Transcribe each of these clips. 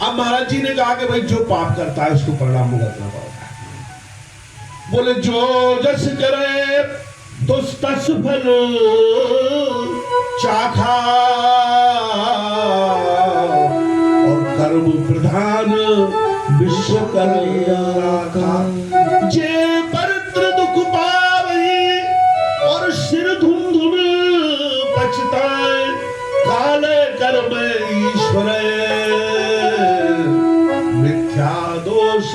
अब महाराज जी ने कहा कि भाई जो पाप करता है उसको परिणाम भुगतना पड़ता है। बोले जो जस करे तो तस फल चाखा, और कर्म प्रधान विश्व कल्याण। जे परत्र दुख पावई और सिर धुन धुन पछताए, काले कर्म ईश्वर मिथ्या दोष।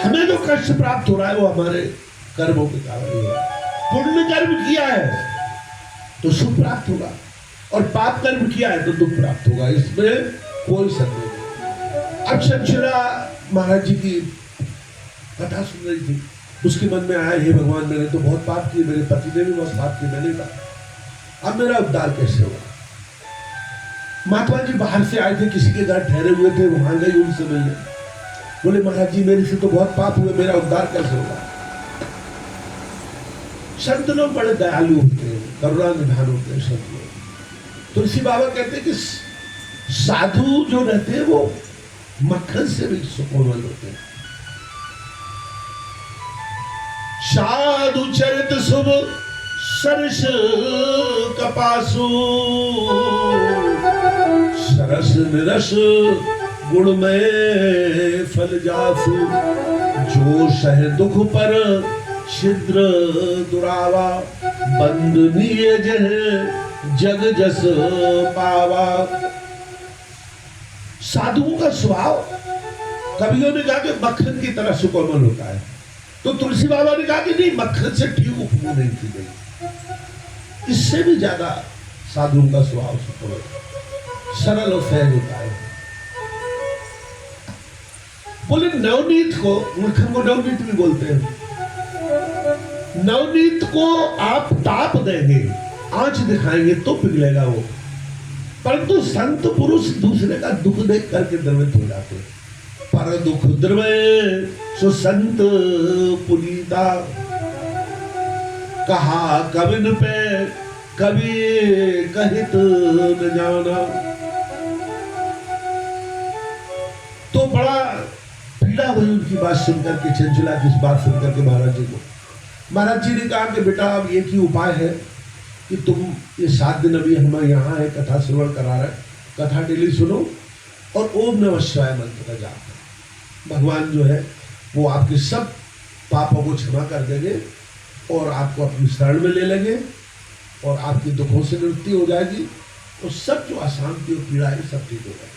हमें जो कष्ट प्राप्त हो रहा है वो हमारे कर्मों के कारण ही है। पुण्य कर्म किया है तो सुख प्राप्त होगा, और पाप कर्म किया है तो दुख प्राप्त होगा, इसमें कोई संदेह नहीं। अब चंचला महाराज जी की कथा सुन रही थी, उसके मन में आया हे भगवान मैंने तो बहुत पाप किए, मेरे पति ने भी बहुत पाप किए, मैंने कहा अब मेरा उद्धार कैसे होगा। महात्मा जी बाहर से आए थे, किसी के घर ठहरे हुए थे, वहां गए उनसे मिलने। बोले महाराज जी मेरे से तो बहुत पाप हुए, मेरा उद्धार कैसे होगा। संत लोग बड़े दयालु होते हैं, करुणा निधान होते हैं संत लोग। तुलसी बाबा कहते हैं कि साधु जो रहते हैं वो मक्खन से भी सुकोमल होते हैं। साधु चरित शुभ सरस कपासु, सरस निरस गुण में फल जासु। जो सह दुख पर छिद्र दुरावा, बंदनीय जह जग जस पावा। साधुओं का स्वभाव कवियों ने कहा कि मक्खन की तरह सुकोमल होता है, तो तुलसी बाबा ने कहा कि नहीं, मक्खन से ठीक उपमा नहीं की गई, इससे भी ज्यादा साधुओं का स्वभाव सुकोमल सरल और सहज होता है। बोले नवनीत को, मक्खन को नवनीत भी बोलते हैं, नवनीत को आप ताप देंगे, आंच दिखाएंगे तो पिघलेगा वो, परंतु संत पुरुष दूसरे का दुख देख करके द्रवित हो जाते। पर दुख द्रवय सो संत पुनीता, कहा कविन पे कवि कहित न जाना। तो बड़ा पीड़ा हुई उनकी बात सुनकर के, चंचला की बात सुनकर के महाराज जी को। महाराज जी ने कहा कि बेटा अब एक ही उपाय है कि तुम ये 7 दिन अभी हम यहाँ है, कथा श्रवण करा रहे, कथा डेली सुनो और ओम नमः शिवाय मंत्र का जाप करो। भगवान जो है वो आपके सब पापों को क्षमा कर देंगे और आपको अपनी शरण में ले लेंगे, और आपकी दुखों से निवृत्ति हो जाएगी, और सब जो अशांति और पीड़ा है सब ठीक हो जाएगी।